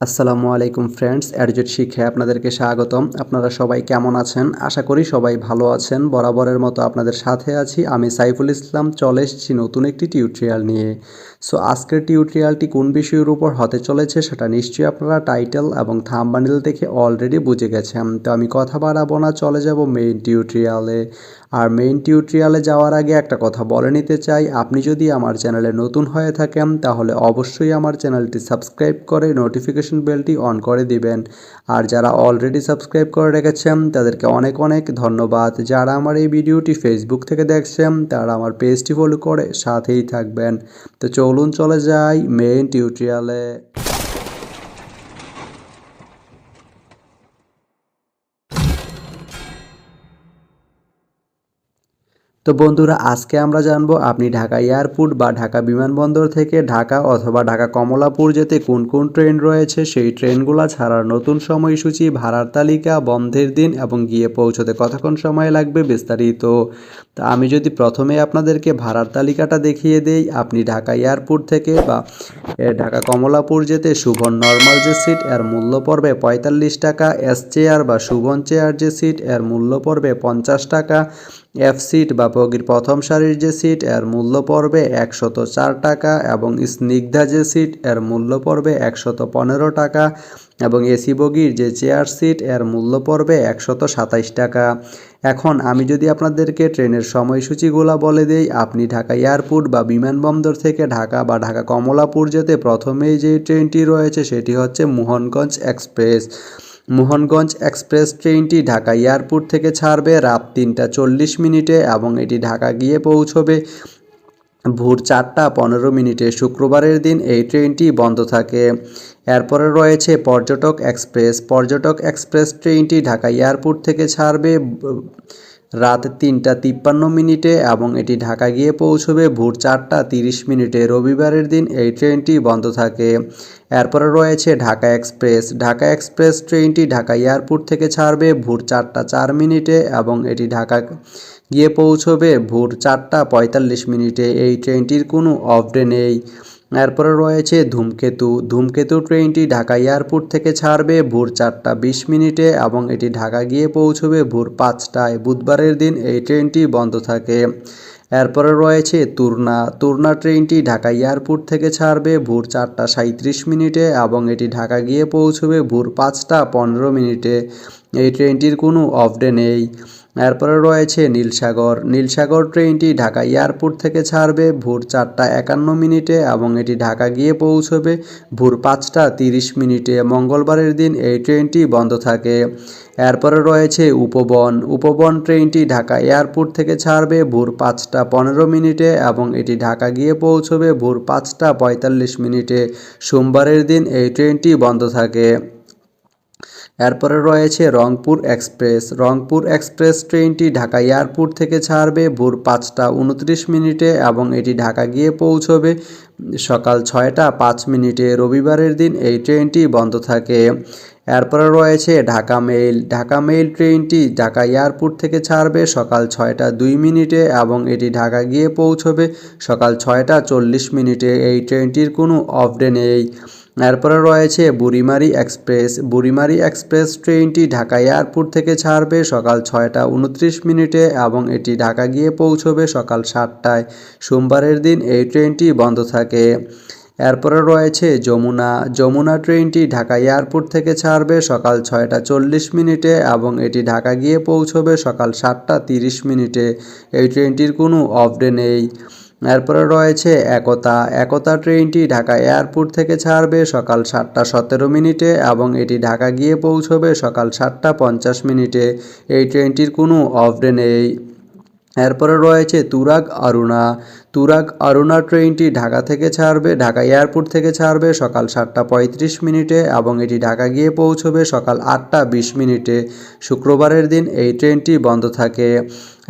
আসসালামু আলাইকুম ফ্রেন্ডস, অ্যাডজেট শিক্ষায় আপনাদেরকে স্বাগতম। আপনারা সবাই কেমন আছেন? আশা করি সবাই ভালো আছেন। বরাবরের মতো আপনাদের সাথে আছি আমি সাইফুল ইসলাম। চলে এসেছি নতুন একটি টিউটোরিয়াল নিয়ে। সো আজকের টিউটোরিয়ালটি কোন বিষয়ের উপর হতে চলেছে সেটা নিশ্চয়ই আপনারা টাইটেল এবং থাম্বনেল দেখে অলরেডি বুঝে গেছেন। তো আমি কথা বাড়াবো না, চলে যাব মেইন টিউটোরিয়ালে। আর মেইন টিউটোরিয়ালে যাওয়ার আগে একটা কথা বলে নিতে চাই, আপনি যদি আমার চ্যানেলে নতুন হয়ে থাকেন তাহলে অবশ্যই আমার চ্যানেলটি সাবস্ক্রাইব করে নোটিফিকেশন বেলটি অন করে দিবেন। আর যারা অলরেডি সাবস্ক্রাইব করে রেখেছেন তাদেরকে অনেক অনেক ধন্যবাদ। যারা আমার এই ভিডিওটি ফেসবুক থেকে দেখছেন তারা আমার পেজটি ফলো করে সাথেই থাকবেন। তো চলুন চলে যাই মেইন টিউটোরিয়ালে। তো বন্ধুরা, আজকে আমরা জানবো আপনি ঢাকা এয়ারপোর্ট বা ঢাকা বিমানবন্দর থেকে ঢাকা অথবা ঢাকা কমলাপুর যেতে কোন কোন ট্রেন রয়েছে, সেই ট্রেনগুলো ছাড়ার নতুন সময়সূচি, ভাড়ার তালিকা, বন্ধের দিন এবং গিয়ে পৌঁছতে কতক্ষণ সময় লাগবে বিস্তারিত। তা আমি যদি প্রথমে আপনাদেরকে ভাড়ার তালিকাটা দেখিয়ে দেই, আপনি ঢাকা এয়ারপোর্ট থেকে বা ঢাকা কমলাপুর যেতে শুভন নর্মাল যে সিট এর মূল্য পড়বে ৪৫ টাকা, এস চেয়ার বা শুভন চেয়ার যে সিট এর মূল্য পড়বে ৫০ টাকা, এফ সিট বা বগির প্রথম সারির যে সিট এর মূল্য পড়বে ১০৪ টাকা এবং স্নিগ্ধা যে সিট এর মূল্য পড়বে ১১৫ টাকা এবং এসি বগির যে চেয়ার সিট এর মূল্য পড়বে ১২৭ টাকা। এখন আমি যদি আপনাদেরকে ট্রেনের সময়সূচিগুলো বলে দেই, আপনি ঢাকা এয়ারপোর্ট বা বিমানবন্দর থেকে ঢাকা বা ঢাকা কমলাপুর যেতে প্রথমেই যে ট্রেনটি রয়েছে সেটি হচ্ছে মোহনগঞ্জ এক্সপ্রেস। মোহনগঞ্জ এক্সপ্রেস ট্রেনটি ঢাকা এয়ারপোর্ট থেকে ছাড়বে রাত ৩টা ৪০ মিনিটে এবং এটি ঢাকা গিয়ে পৌঁছবে ভোর ৪টা ১৫ মিনিটে। শুক্রবারের দিন এই ট্রেনটি বন্ধ থাকে। এরপরে রয়েছে পর্যটক এক্সপ্রেস। পর্যটক এক্সপ্রেস ট্রেনটি ঢাকা এয়ারপোর্ট থেকে ছাড়বে রাত ৩টা ৫৩ মিনিটে এবং এটি ঢাকা গিয়ে পৌঁছবে ভোর ৪টা ৩০ মিনিটে। রবিবারের দিন এই ট্রেনটি বন্ধ থাকে। এরপরে রয়েছে ঢাকা এক্সপ্রেস। ঢাকা এক্সপ্রেস ট্রেনটি ঢাকা এয়ারপোর্ট থেকে ছাড়বে ভোর ৪টা ৪ মিনিটে এবং এটি ঢাকা গিয়ে পৌঁছবে ভোর ৪টা ৪৫ মিনিটে। এই ট্রেনটির কোনো অফ ডে নেই। এরপরে রয়েছে ধূমকেতু। ধূমকেতু ট্রেনটি ঢাকা এয়ারপোর্ট থেকে ছাড়বে ভোর ৪টা ২০ মিনিটে এবং এটি ঢাকা গিয়ে পৌঁছবে ভোর ৫টায়। বুধবারের দিন এই ট্রেনটি বন্ধ থাকে। এরপরে রয়েছে তুরনা। তুরনা ট্রেনটি ঢাকা এয়ারপোর্ট থেকে ছাড়বে ভোর ৪টা ৩৭ মিনিটে এবং এটি ঢাকা গিয়ে পৌঁছবে ভোর ৫টা ১৫ মিনিটে। এই ট্রেনটির কোনো অফ ডে নেই। এরপরে রয়েছে নীলসাগর। নীলসাগর ট্রেনটি ঢাকা এয়ারপোর্ট থেকে ছাড়বে ভোর ৪টা ৫১ মিনিটে এবং এটি ঢাকা গিয়ে পৌঁছবে ভোর ৫টা ৩০ মিনিটে। মঙ্গলবারের দিন এই ট্রেনটি বন্ধ থাকে। এরপরে রয়েছে উপবন। উপবন ট্রেনটি ঢাকা এয়ারপোর্ট থেকে ছাড়বে ভোর ৫টা ১৫ মিনিটে এবং এটি ঢাকা গিয়ে পৌঁছবে ভোর ৫টা ৪৫ মিনিটে। সোমবারের দিন এই ট্রেনটি বন্ধ থাকে। এরপরে রয়েছে রংপুর এক্সপ্রেস। রংপুর এক্সপ্রেস ট্রেনটি ঢাকা এয়ারপোর্ট থেকে ছাড়বে ভোর ৫টা ২৯ মিনিটে এবং এটি ঢাকা গিয়ে পৌঁছবে সকাল ৬টা ৫ মিনিটে। রবিবারের দিন এই ট্রেনটি বন্ধ থাকে। এরপরে রয়েছে ঢাকা মেইল। ঢাকা মেইল ট্রেনটি ঢাকা এয়ারপোর্ট থেকে ছাড়বে সকাল ৬টা ২ মিনিটে এবং এটি ঢাকা গিয়ে পৌঁছবে সকাল ৬টা ৪০ মিনিটে। এই ট্রেনটির কোনো অফ ডে নেই। এরপরে রয়েছে বুড়িমারি এক্সপ্রেস। বুড়িমারি এক্সপ্রেস ট্রেনটি ঢাকা এয়ারপোর্ট থেকে ছাড়বে সকাল ৬টা ২৯ মিনিটে এবং এটি ঢাকা গিয়ে পৌঁছবে সকাল ৭টায়। সোমবারের দিন এই ট্রেনটি বন্ধ থাকে। এরপরে রয়েছে যমুনা। যমুনা ট্রেনটি ঢাকা এয়ারপোর্ট থেকে ছাড়বে সকাল ৬টা ৪০ মিনিটে এবং এটি ঢাকা গিয়ে পৌঁছবে সকাল ৭টা ৩০ মিনিটে। এই ট্রেনটির কোনো অফ ডে নেই। এরপরে রয়েছে একতা। একতা ট্রেনটি ঢাকা এয়ারপোর্ট থেকে ছাড়বে সকাল ৭টা ১৭ মিনিটে এবং এটি ঢাকা গিয়ে পৌঁছবে সকাল ৭টা ৫০ মিনিটে। এই ট্রেনটির কোনো অফ ডে নেই। এরপরে রয়েছে তুরাগ অরুণা। তুরাগ অরুণা ট্রেনটি ঢাকা এয়ারপোর্ট থেকে ছাড়বে সকাল ৭টা ৩৫ মিনিটে এবং এটি ঢাকা গিয়ে পৌঁছবে সকাল ৮টা ২০ মিনিটে। শুক্রবারের দিন এই ট্রেনটি বন্ধ থাকে।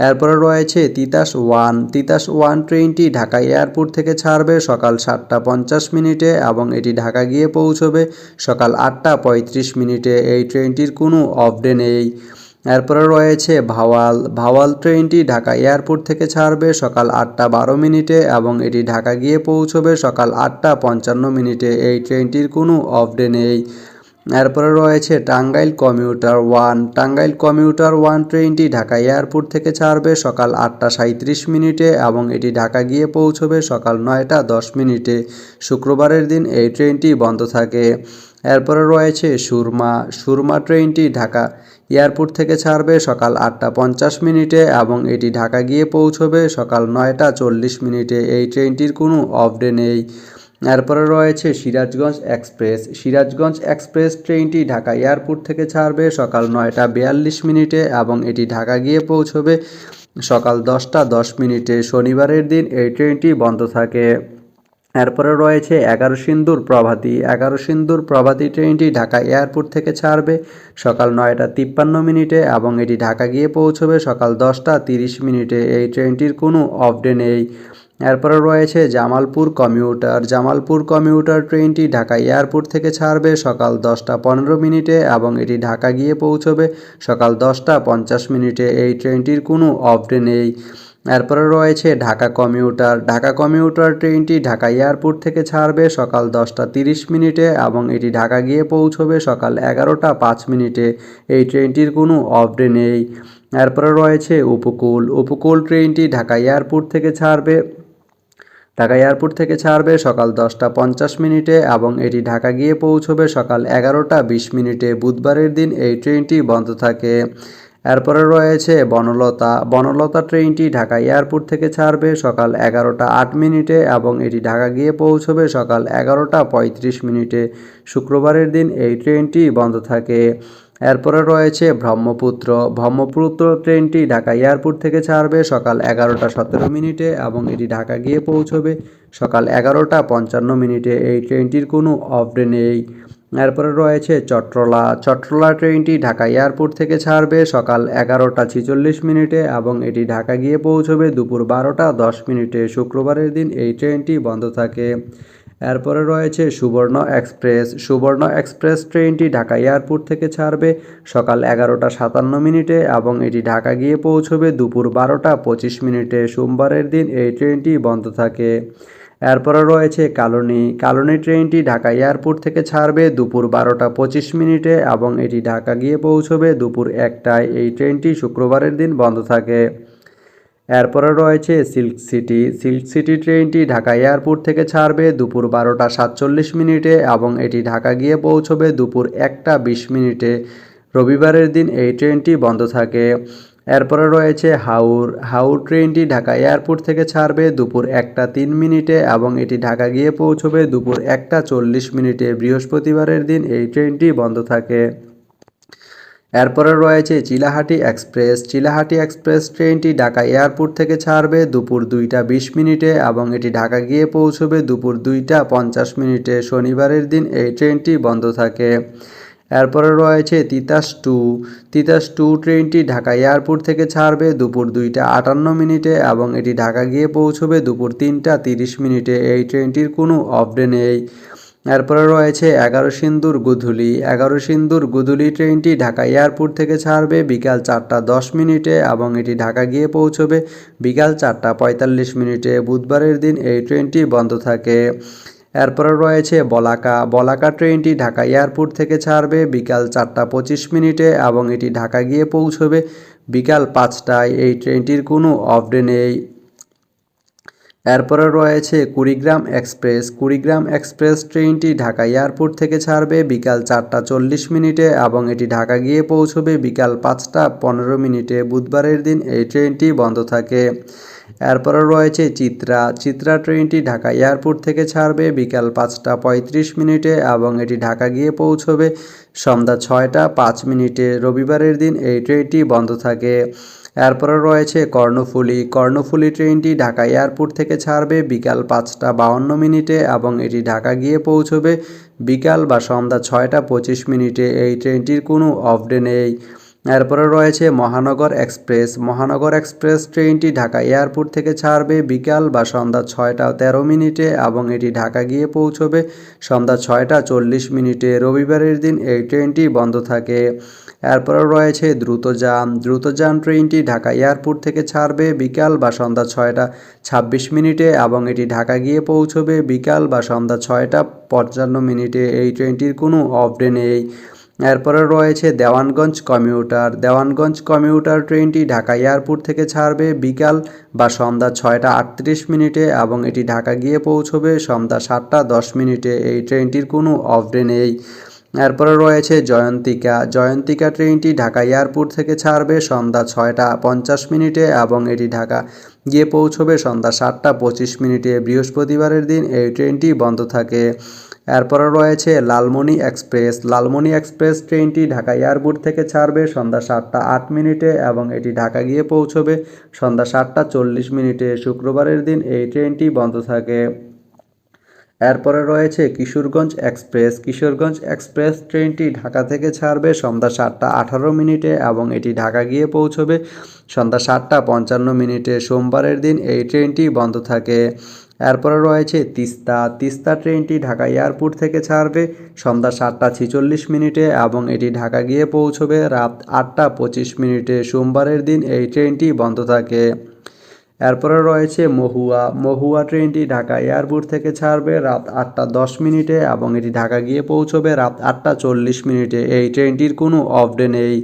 এরপরে রয়েছে তিতাস ওয়ান। তিতাস ওয়ান ট্রেনটি ঢাকা এয়ারপোর্ট থেকে ছাড়বে সকাল ৭টা ৫০ মিনিটে এবং এটি ঢাকা গিয়ে পৌঁছবে সকাল ৮টা ৩৫ মিনিটে। এই ট্রেনটির কোনো অফ ডে নেই। এরপরে রয়েছে ভাওয়াল। ভাওয়াল ট্রেনটি ঢাকা এয়ারপোর্ট থেকে ছাড়বে সকাল 8টা 12 মিনিটে এবং এটি ঢাকা গিয়ে পৌঁছবে সকাল 8টা 55 মিনিটে। এই ট্রেনটির কোনো অফ ডে নেই। এরপরে রয়েছে Tangail commuter one. Tangail commuter one ট্রেনটি ঢাকা এয়ারপোর্ট থেকে ছাড়বে সকাল 8টা 37 মিনিটে এবং এটি ঢাকা গিয়ে পৌঁছবে সকাল 9টা 10 মিনিটে। শুক্রবারের দিন এই ট্রেনটি বন্ধ থাকে। এরপরে রয়েছে সুরমা। সুরমা ট্রেনটি ঢাকা এয়ারপোর্ট থেকে ছাড়বে সকাল 8টা 50 মিনিটে এবং এটি ঢাকা গিয়ে পৌঁছবে সকাল 9টা 40 মিনিটে। এই ট্রেনটির কোনো অফ ডে নেই। এরপরে রয়েছে সিরাজগঞ্জ এক্সপ্রেস। সিরাজগঞ্জ এক্সপ্রেস ট্রেনটি ঢাকা এয়ারপোর্ট থেকে ছাড়বে সকাল 9টা 42 মিনিটে এবং এটি ঢাকা গিয়ে পৌঁছবে সকাল 10টা 10 মিনিটে। শনিবারের দিন এই ট্রেনটি বন্ধ থাকে। এরপরে রয়েছে 11 সিন্দুর প্রভাতী। 11 সিন্দুর প্রভাতী ট্রেনটি ঢাকা এয়ারপোর্ট থেকে ছাড়বে সকাল 9টা 53 মিনিটে এবং এটি ঢাকা গিয়ে পৌঁছবে সকাল 10টা 30 মিনিটে। এই ট্রেনটির কোনো অফ ডে নেই। এরপরে রয়েছে জামালপুর কমিউটার। জামালপুর কমিউটার ট্রেনটি ঢাকা এয়ারপোর্ট থেকে ছাড়বে সকাল 10টা 15 মিনিটে এবং এটি ঢাকা গিয়ে পৌঁছবে সকাল 10টা 50 মিনিটে। এই ট্রেনটির কোনো অফ ডে নেই। এরপরে রয়েছে ঢাকা কমিউটার। ঢাকা কমিউটার ট্রেনটি ঢাকা এয়ারপোর্ট থেকে ছাড়বে সকাল 10টা 30 মিনিটে এবং এটি ঢাকা গিয়ে পৌঁছবে সকাল 11টা 5 মিনিটে। এই ট্রেনটির কোনো অফ ডে নেই। এরপরে রয়েছে উপকূল। উপকূল ট্রেনটি ঢাকা এয়ারপোর্ট থেকে ছাড়বে সকাল 10টা 50 মিনিটে এবং এটি ঢাকা গিয়ে পৌঁছবে সকাল 11টা 20 মিনিটে। বুধবারের দিন এই ট্রেনটি বন্ধ থাকে। এরপরে রয়েছে বনলতা। বনলতা ট্রেনটি ঢাকা এয়ারপোর্ট থেকে ছাড়বে সকাল 11টা 8 মিনিটে এবং এটি ঢাকা গিয়ে পৌঁছবে সকাল 11টা 35 মিনিটে। শুক্রবারের দিন এই ট্রেনটি বন্ধ থাকে। এরপরে রয়েছে ব্রহ্মপুত্র। ব্রহ্মপুত্র ট্রেনটি ঢাকা এয়ারপোর্ট থেকে ছাড়বে সকাল 11টা 17 মিনিটে এবং এটি ঢাকা গিয়ে পৌঁছবে সকাল 11টা 55 মিনিটে। এই ট্রেনটির কোনো অফ ডে নেই। এরপরে রয়েছে চট্টলা। চট্টলা ট্রেনটি ঢাকা এয়ারপোর্ট থেকে ছাড়বে সকাল 11টা 46 মিনিটে এবং এটি ঢাকা গিয়ে পৌঁছবে দুপুর 12টা 10 মিনিটে। শুক্রবারের দিন এই ট্রেনটি বন্ধ থাকে। এরপরে রয়েছে সুবর্ণ এক্সপ্রেস। সুবর্ণ এক্সপ্রেস ট্রেনটি ঢাকা এয়ারপোর্ট থেকে ছাড়বে সকাল 11টা 57 মিনিটে এবং এটি ঢাকা গিয়ে পৌঁছবে দুপুর 12টা 25 মিনিটে। সোমবারের দিন এই ট্রেনটি বন্ধ থাকে। এরপরে রয়েছে কালনী। কালনী ট্রেনটি ঢাকা এয়ারপোর্ট থেকে ছাড়বে দুপুর 12টা 25 মিনিটে এবং এটি ঢাকা গিয়ে পৌঁছবে দুপুর 1টায়। এই ট্রেনটি শুক্রবারের দিন বন্ধ থাকে। এরপরে রয়েছে সিল্ক সিটি। সিল্ক সিটি ট্রেনটি ঢাকা এয়ারপোর্ট থেকে ছাড়বে দুপুর 12টা 47 মিনিটে এবং এটি ঢাকা গিয়ে পৌঁছবে দুপুর 1টা 20 মিনিটে। রবিবারের দিন এই ট্রেনটি বন্ধ থাকে। এরপরে রয়েছে হাওর। হাওর ট্রেনটি ঢাকা এয়ারপোর্ট থেকে ছাড়বে দুপুর 1টা 3 মিনিটে এবং এটি ঢাকা গিয়ে পৌঁছবে দুপুর 1টা 40 মিনিটে। বৃহস্পতিবারের দিন এই ট্রেনটি বন্ধ থাকে। এরপরে রয়েছে চিলাহাটি এক্সপ্রেস। চিলাহাটি এক্সপ্রেস ট্রেনটি ঢাকা এয়ারপোর্ট থেকে ছাড়বে দুপুর 2টা 20 মিনিটে এবং এটি ঢাকা গিয়ে পৌঁছবে দুপুর 2টা 50 মিনিটে। শনিবারের দিন এই ট্রেনটি বন্ধ থাকে। এরপরে রয়েছে তিতাস টু। তিতাস টু ট্রেনটি ঢাকা এয়ারপোর্ট থেকে ছাড়বে দুপুর 2টা 58 মিনিটে এবং এটি ঢাকা গিয়ে পৌঁছবে দুপুর 3টা 30 মিনিটে। এই ট্রেনটির কোনো অফ ডে নেই। এরপরে রয়েছে 11 সিন্দুর গোধূলি। 11 সিন্দুর গোধূলি ট্রেনটি ঢাকা এয়ারপোর্ট থেকে ছাড়বে বিকাল 4টা 10 মিনিটে এবং এটি ঢাকা গিয়ে পৌঁছবে বিকাল 4টা 45 মিনিটে। বুধবারের দিন এই ট্রেনটি বন্ধ থাকে। এরপরে রয়েছে বলাকা। বলাকা ট্রেনটি ঢাকা এয়ারপোর্ট থেকে ছাড়বে বিকাল 4টা 25 মিনিটে এবং এটি ঢাকা গিয়ে পৌঁছবে বিকাল 5টায়। এই ট্রেনটির কোনো অফ ডে নেই। এরপরে রয়েছে কুড়িগ্রাম এক্সপ্রেস। কুড়িগ্রাম এক্সপ্রেস ট্রেনটি ঢাকা এয়ারপোর্ট থেকে ছাড়বে বিকাল 4টা 40 মিনিটে এবং এটি ঢাকা গিয়ে পৌঁছবে বিকাল 5টা 15 মিনিটে। বুধবারের দিন এই ট্রেনটি বন্ধ থাকে। এরপরে রয়েছে চিত্রা। চিত্রা ট্রেনটি ঢাকা এয়ারপোর্ট থেকে ছাড়বে বিকাল 5টা 35 মিনিটে এবং এটি ঢাকা গিয়ে পৌঁছবে সন্ধ্যা 6টা 5 মিনিটে। রবিবারের দিন এই ট্রেনটি বন্ধ থাকে। এরপরে রয়েছে কর্ণফুলী। কর্ণফুলী ট্রেনটি ঢাকা এয়ারপোর্ট থেকে ছাড়বে বিকাল 5টা 52 মিনিটে এবং এটি ঢাকা গিয়ে পৌঁছবে বিকাল বা সন্ধ্যা 6টা 25 মিনিটে। এই ট্রেনটির কোনো অফ ডে নেই। এরপরে রয়েছে মহানগর এক্সপ্রেস। মহানগর এক্সপ্রেস ট্রেনটি ঢাকা এয়ারপোর্ট থেকে ছাড়বে বিকাল বা সন্ধ্যা 6টা13 মিনিটে এবং এটি ঢাকা গিয়ে পৌঁছবে সন্ধ্যা 6টা40 মিনিটে। রবিবারের দিন এই ট্রেনটি বন্ধ থাকে। এরপরে রয়েছে দ্রুতযান। দ্রুতযান ট্রেনটি ঢাকা এয়ারপোর্ট থেকে ছাড়বে বিকাল বা সন্ধ্যা 6টা26 মিনিটে এবং এটি ঢাকা গিয়ে পৌঁছবে বিকাল বা সন্ধ্যা 6টা55 মিনিটে। এই ট্রেনটির কোনো অফ ডে নেই। এরপরে রয়েছে দেওয়ানগঞ্জ কমিউটার। দেওয়ানগঞ্জ কমিউটার ট্রেনটি ঢাকা এয়ারপোর্ট থেকে ছাড়বে বিকাল বা সন্ধ্যা 6টা38 মিনিটে এবং এটি ঢাকা গিয়ে পৌঁছবে সন্ধ্যা 7টা10 মিনিটে। এই ট্রেনটির কোনো অফ ডে নেই। এরপরে রয়েছে জয়ন্তিকা। জয়ন্তিকা ট্রেনটি ঢাকা এয়ারপোর্ট থেকে ছাড়বে সন্ধ্যা 6টা50 মিনিটে এবং এটি ঢাকা গিয়ে পৌঁছবে সন্ধ্যা 7টা25 মিনিটে। বৃহস্পতিবারের দিন এই ট্রেনটি বন্ধ থাকে। এরপরে রয়েছে লালমনি এক্সপ্রেস। লালমনি এক্সপ্রেস ট্রেনটি ঢাকা এয়ারপোর্ট থেকে ছাড়বে সন্ধ্যা 7টা08 মিনিটে এবং এটি ঢাকা গিয়ে পৌঁছবে সন্ধ্যা 7টা40 মিনিটে। শুক্রবারের দিন এই ট্রেনটি বন্ধ থাকে। এরপরে রয়েছে কিশোরগঞ্জ এক্সপ্রেস। কিশোরগঞ্জ এক্সপ্রেস ট্রেনটি ঢাকা থেকে ছাড়বে সন্ধ্যা 7টা18 মিনিটে এবং এটি ঢাকা গিয়ে পৌঁছবে সন্ধ্যা 7টা55 মিনিটে। সোমবারের দিন এই ট্রেনটি বন্ধ থাকে। এরপরে রয়েছে তিস্তা। তিস্তা ট্রেনটি ঢাকা এয়ারপোর্ট থেকে ছাড়বে সন্ধ্যা 7টা46 মিনিটে এবং এটি ঢাকা গিয়ে পৌঁছবে রাত 8টা25 মিনিটে। সোমবারের দিন এই ট্রেনটি বন্ধ থাকে। এরপরে রয়েছে মহুয়া। মহুয়া ট্রেনটি ঢাকা এয়ারপোর্ট থেকে ছাড়বে রাত 8টা10 মিনিটে এবং এটি ঢাকা গিয়ে পৌঁছবে রাত 8টা40 মিনিটে। এই ট্রেনটির কোনো অফ ডে নেই।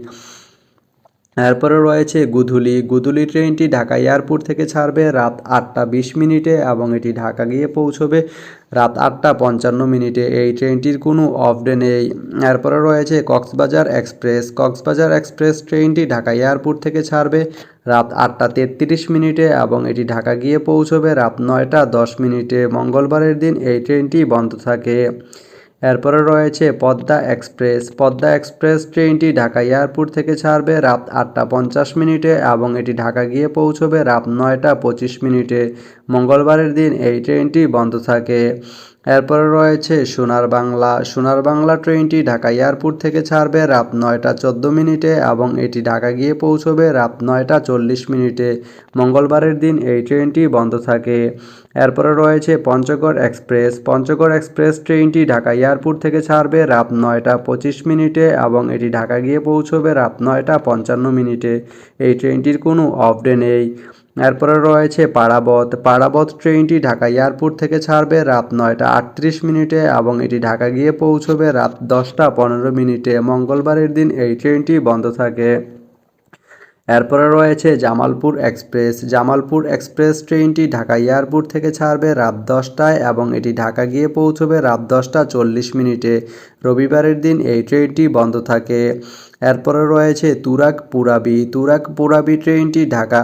এরপরে রয়েছে গুধুলি। গুধুলি ট্রেনটি ঢাকা এয়ারপোর্ট থেকে ছাড়বে রাত 8টা20 মিনিটে এবং এটি ঢাকা গিয়ে পৌঁছবে রাত 8টা55 মিনিটে। এই ট্রেনটির কোনো অফ ডে নেই। এরপরে রয়েছে কক্সবাজার এক্সপ্রেস। কক্সবাজার এক্সপ্রেস ট্রেনটি ঢাকা এয়ারপোর্ট থেকে ছাড়বে রাত 8টা33 মিনিটে এবং এটি ঢাকা গিয়ে পৌঁছবে রাত 9টা10 মিনিটে। মঙ্গলবারের দিন এই ট্রেনটি বন্ধ থাকে। এরপরে রয়েছে পদ্মা এক্সপ্রেস। পদ্মা এক্সপ্রেস ট্রেনটি ঢাকা এয়ারপোর্ট থেকে ছাড়বে রাত 8টা50 মিনিটে এবং এটি ঢাকা গিয়ে পৌঁছবে রাত 9টা25 মিনিটে। মঙ্গলবারের দিন এই ট্রেনটি বন্ধ থাকে। এরপরে রয়েছে সোনার বাংলা। সোনার বাংলা ট্রেনটি ঢাকা এয়ারপোর্ট থেকে ছাড়বে রাত 9টা14 মিনিটে এবং এটি ঢাকা গিয়ে পৌঁছবে রাত 9টা40 মিনিটে। মঙ্গলবারের দিন এই ট্রেনটি বন্ধ থাকে। এরপরে রয়েছে পঞ্চগড় এক্সপ্রেস। পঞ্চগড় এক্সপ্রেস ট্রেনটি ঢাকা এয়ারপোর্ট থেকে ছাড়বে রাত 9টা25 মিনিটে এবং এটি ঢাকা গিয়ে পৌঁছবে রাত 9টা55 মিনিটে। এই ট্রেনটির কোনো অফ ডে নেই। এরপরে রয়েছে পারাবত। পারাবত ট্রেনটি ঢাকা এয়ারপোর্ট থেকে ছাড়বে রাত 9টা38 মিনিটে এবং এটি ঢাকা গিয়ে পৌঁছবে রাত 10টা15 মিনিটে। মঙ্গলবারের দিন এই ট্রেনটি বন্ধ থাকে। এরপরে রয়েছে জামালপুর এক্সপ্রেস। জামালপুর এক্সপ্রেস ট্রেনটি ঢাকা এয়ারপোর্ট থেকে ছাড়বে রাত 10টায় এবং এটি ঢাকা গিয়ে পৌঁছবে রাত 10টা40 মিনিটে। রবিবারের দিন এই ট্রেনটি বন্ধ থাকে। এরপরে রয়েছে তুরাগ পুরাবি। তুরাগ পুরাবি ট্রেনটি ঢাকা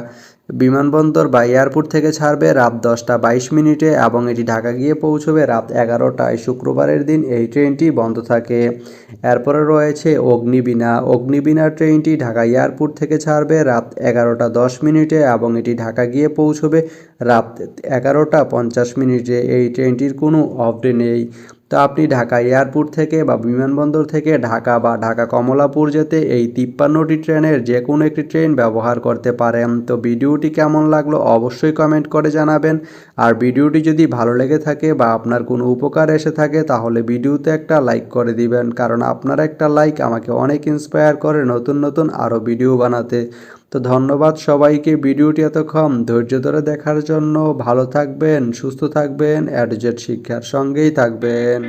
বিমানবন্দর বা এয়ারপোর্ট থেকে ছাড়বে রাত 10টা22 মিনিটে এবং এটি ঢাকা গিয়ে পৌঁছবে রাত 11টায়। শুক্রবারের দিন এই ট্রেনটি বন্ধ থাকে। এরপরে রয়েছে অগ্নিবীণা। অগ্নিবীণা ট্রেনটি ঢাকা এয়ারপোর্ট থেকে ছাড়বে রাত 11টা10 মিনিটে এবং এটি ঢাকা গিয়ে পৌঁছবে রাত 11টা50 মিনিটে। এই ট্রেনটির কোনো অফ ডে নেই। তো আপনি ঢাকা এয়ারপোর্ট থেকে বা বিমানবন্দর থেকে ঢাকা বা ঢাকা কমলাপুর যেতে এই 53টি ট্রেনের যে কোনো একটি ট্রেন ব্যবহার করতে পারেন। তো ভিডিওটি কেমন লাগলো অবশ্যই কমেন্ট করে জানাবেন। আর ভিডিওটি যদি ভালো লেগে থাকে বা আপনার কোনো উপকার এসে থাকে তাহলে ভিডিওতে একটা লাইক করে দিবেন, কারণ আপনার একটা লাইক আমাকে অনেক ইন্সপায়ার করে নতুন নতুন আরও ভিডিও বানাতে। তো ধন্যবাদ সবাইকে ভিডিওটি এতক্ষণ ধৈর্য ধরে দেখার জন্য। ভালো থাকবেন, সুস্থ থাকবেন, A to Z শিক্ষার সঙ্গেই থাকবেন।